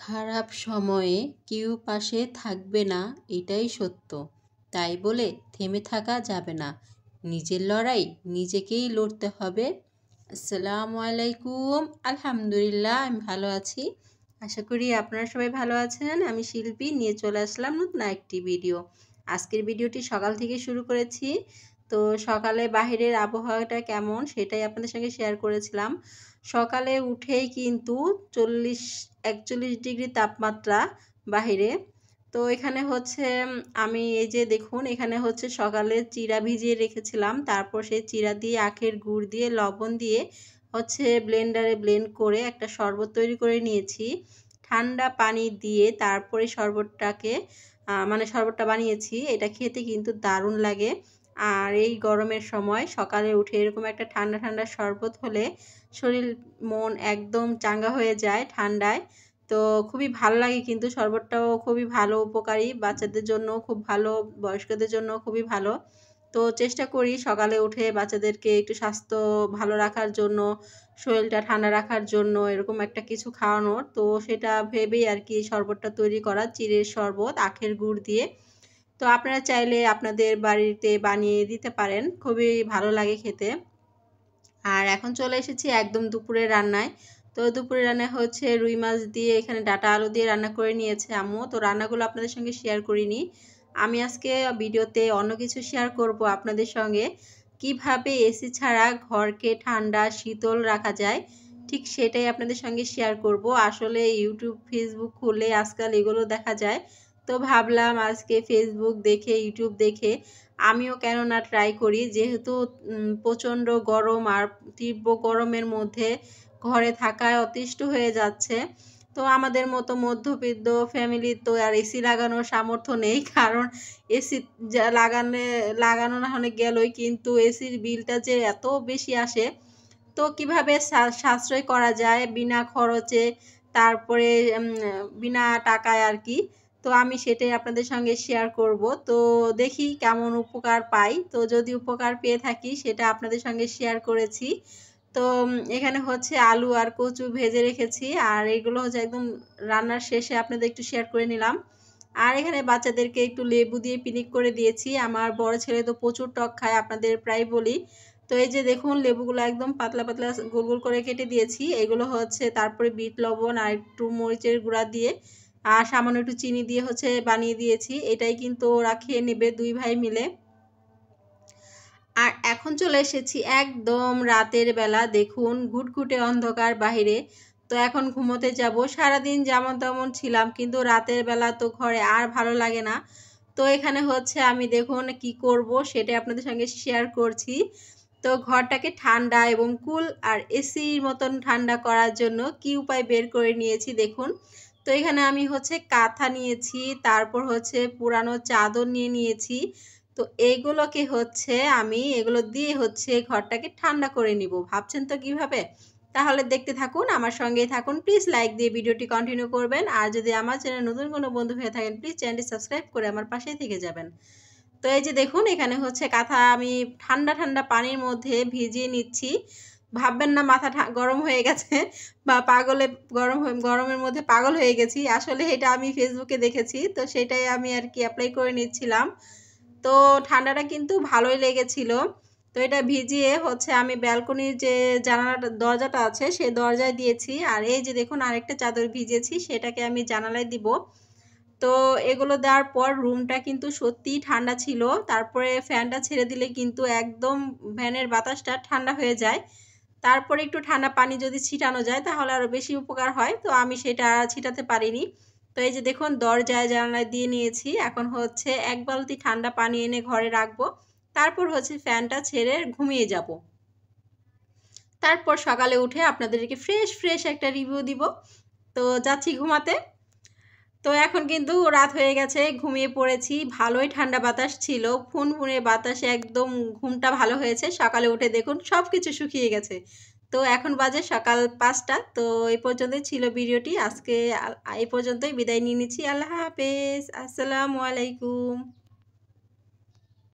খারাপ সময়ে কেউ পাশে থাকবে না, এটাই সত্য। তাই বলে থেমে থাকা যাবে না। নিজের লড়াই নিজেকেই লড়তে হবে। আসসালামু আলাইকুম। আলহামদুলিল্লাহ, আমি ভালো আছি। আশা করি আপনারা সবাই ভালো আছেন। আমি শিল্পী নিয়ে চলে আসলাম নতুন একটি ভিডিও। আজকের ভিডিওটি সকাল থেকে শুরু করেছি। তো সকালে বাহিরের আবহাওয়াটা কেমন সেটাই আপনাদের সঙ্গে শেয়ার করেছিলাম। সকালে উঠেই কিন্তু 41 ডিগ্রি তাপমাত্রা বাহিরে। তো এখানে হচ্ছে আমি এই যে দেখুন, এখানে হচ্ছে সকালে চিড়া ভিজিয়ে রেখেছিলাম। তারপর সেই চিড়া দিয়ে আখের গুড় দিয়ে লবণ দিয়ে হচ্ছে ব্লেন্ডারে ব্লেন্ড করে একটা শরবত তৈরি করে নিয়েছি। ঠান্ডা পানি দিয়ে তারপরে শরবতটা বানিয়েছি। এটা খেতে কিন্তু দারুণ লাগে। আর এই গরমের সময় সকালে উঠে এরকম একটা ঠান্ডা ঠান্ডা শরবত হলে শরীর মন একদম চাঙ্গা হয়ে যায় ঠান্ডায়। তো খুবই ভালো লাগে, কিন্তু শরবতটাও খুবই ভালো, উপকারী, বাচ্চাদের জন্য খুব ভালো, বয়স্কদের জন্য খুবই ভালো। তো চেষ্টা করি সকালে উঠে বাচ্চাদেরকে একটু স্বাস্থ্য ভালো রাখার জন্য, শরীরটা ঠান্ডা রাখার জন্য এরকম একটা কিছু খাওয়ানোর। তো সেটা ভেবেই আর কি শরবতটা তৈরি করা, চিড়ের শরবত আখের গুড় দিয়ে। তো আপনারা চাইলে আপনাদের বাড়িতে বানিয়ে দিতে পারেন, খুবই ভালো লাগে খেতে। আর এখন চলে এসেছি একদম দুপুরের রান্নায়। তো দুপুরের রান্না হচ্ছে রুই মাছ দিয়ে, এখানে ডাটা আলু দিয়ে রান্না করে নিয়েছে আম্মু। তো রান্নাগুলো আপনাদের সঙ্গে শেয়ার করিনি। আমি আজকে ভিডিওতে অন্য কিছু শেয়ার করব আপনাদের সঙ্গে, কিভাবে এসি ছাড়া ঘরকে ঠান্ডা শীতল রাখা যায়, ঠিক সেটাই আপনাদের সঙ্গে শেয়ার করব। আসলে ইউটিউব ফেসবুক খুললে আজকাল এগুলো দেখা যায়। তো ভাবলাম আজকে ফেসবুক দেখে, ইউটিউব দেখে আমিও কেন না ট্রাই করি, যেহেতু প্রচণ্ড গরম আর তীব্র গরমের মধ্যে ঘরে থাকায় অতিষ্ঠ হয়ে যাচ্ছে। তো আমাদের মতো মধ্যবিত্ত ফ্যামিলি তো আর এসি লাগানোর সামর্থ্য নেই, কারণ এসি লাগানো না হলে গেলই, কিন্তু এসির বিলটা যে এত বেশি আসে। তো কিভাবে সাশ্রয় করা যায় বিনা খরচে, তারপরে বিনা টাকায় আর কি। তো আমি সেটাই আপনাদের সঙ্গে শেয়ার করব। তো দেখি কেমন উপকার পাই। তো যদি উপকার পেয়ে থাকি সেটা আপনাদের সঙ্গে শেয়ার করেছি। তো এখানে হচ্ছে আলু আর কচু ভেজে রেখেছি, আর এগুলো হচ্ছে একদম রান্নার শেষে আপনাদের একটু শেয়ার করে নিলাম। আর এখানে বাচ্চাদেরকে একটু লেবু দিয়ে পিকনিক করে দিয়েছি। আমার বড় ছেলে তো প্রচুর টক খায়, আপনাদের প্রায় বলি। তো এই যে দেখুন, লেবুগুলো একদম পাতলা পাতলা গোল গোল করে কেটে দিয়েছি। এগুলো হচ্ছে তারপরে বিট লবণ আর একটু মরিচের গুঁড়া দিয়ে আর সামান্য একটু চিনি দিয়ে হচ্ছে বানিয়ে দিয়েছি। এটাই কিন্তু ওরা খেয়ে নেবে, দুই ভাই মিলে। আর এখন চলে এসেছি একদম রাতের বেলা, দেখুন ঘুটঘুটে অন্ধকার বাহিরে। তো এখন ঘুমোতে যাব। সারাদিন যেমন তেমন ছিলাম, কিন্তু রাতের বেলা তো ঘরে আর ভালো লাগে না। তো এখানে হচ্ছে আমি দেখুন কি করব সেটাই আপনাদের সঙ্গে শেয়ার করছি। তো ঘরটাকে ঠান্ডা এবং কুল আর এসির মতন ঠান্ডা করার জন্য কি উপায় বের করে নিয়েছি দেখুন। তো এখানে আমি হচ্ছে কাঁথা নিয়েছি, তারপর হচ্ছে পুরানো চাদর নিয়ে নিয়েছি। তো এইগুলোকে হচ্ছে আমি এগুলো দিয়ে হচ্ছে ঘরটাকে ঠান্ডা করে নিব। ভাবছেন তো কিভাবে? তাহলে দেখতে থাকুন, আমার সঙ্গেই থাকুন। প্লিজ লাইক দিয়ে ভিডিওটি কন্টিনিউ করবেন। আর যদি আমার চ্যানেল নতুন কোনো বন্ধু হয়ে থাকেন, প্লিজ চ্যানেলটি সাবস্ক্রাইব করে আমার পাশেই থেকে যাবেন। তো এই যে দেখুন, এখানে হচ্ছে কাঁথা আমি ঠান্ডা ঠান্ডা পানির মধ্যে ভিজিয়ে নিচ্ছি। ভাববেন না মাথা গরম হয়ে গেছে বা গরমের মধ্যে পাগল হয়ে গেছি। আসলে এটা আমি ফেসবুকে দেখেছি, তো সেটাই আমি আর কি অ্যাপ্লাই করে নিচ্ছিলাম। তো ঠান্ডাটা কিন্তু ভালোই লেগেছিল। তো এটা ভিজিয়ে হচ্ছে আমি ব্যালকনির যে দরজাটা আছে সেই দরজায় দিয়েছি। আর এই যে দেখুন আরেকটা চাদর ভিজিয়েছি, সেটাকে আমি জানালায় দিব। তো এগুলো দেওয়ার পর রুমটা কিন্তু সত্যিই ঠান্ডা ছিল। তারপরে ফ্যানটা ছেড়ে দিলে কিন্তু একদম ফ্যানের বাতাসটা ঠান্ডা হয়ে যায়। তারপরে একটু ঠান্ডা পানি যদি ছিটানো যায় তাহলে আরও বেশি উপকার হয়। তো আমি সেটা ছিটাতে পারিনি। তো এই যে দেখুন দরজায় জানালায় দিয়ে নিয়েছি। এখন হচ্ছে এক বালতি ঠান্ডা পানি এনে ঘরে রাখবো। তারপর হচ্ছে ফ্যানটা ছেড়ে ঘুমিয়ে যাব। তারপর সকালে উঠে আপনাদেরকে ফ্রেশ একটা রিভিউ দিব। তো যাচ্ছি ঘুমাতে। তো এখন কিন্তু রাত হয়ে গেছে, ঘুমিয়ে পড়েছি। ভালোই ঠান্ডা বাতাস ছিল, ফুনফুনে বাতাসে একদম ঘুমটা ভালো হয়েছে। সকালে উঠে দেখুন সব কিছু শুকিয়ে গেছে। তো এখন বাজে সকাল 5টা। তো এই পর্যন্তই ছিল ভিডিওটি। আজকে এই পর্যন্তই বিদায় নিয়ে নিচ্ছি। আল্লাহ হাফেজ। আসসালামু আলাইকুম।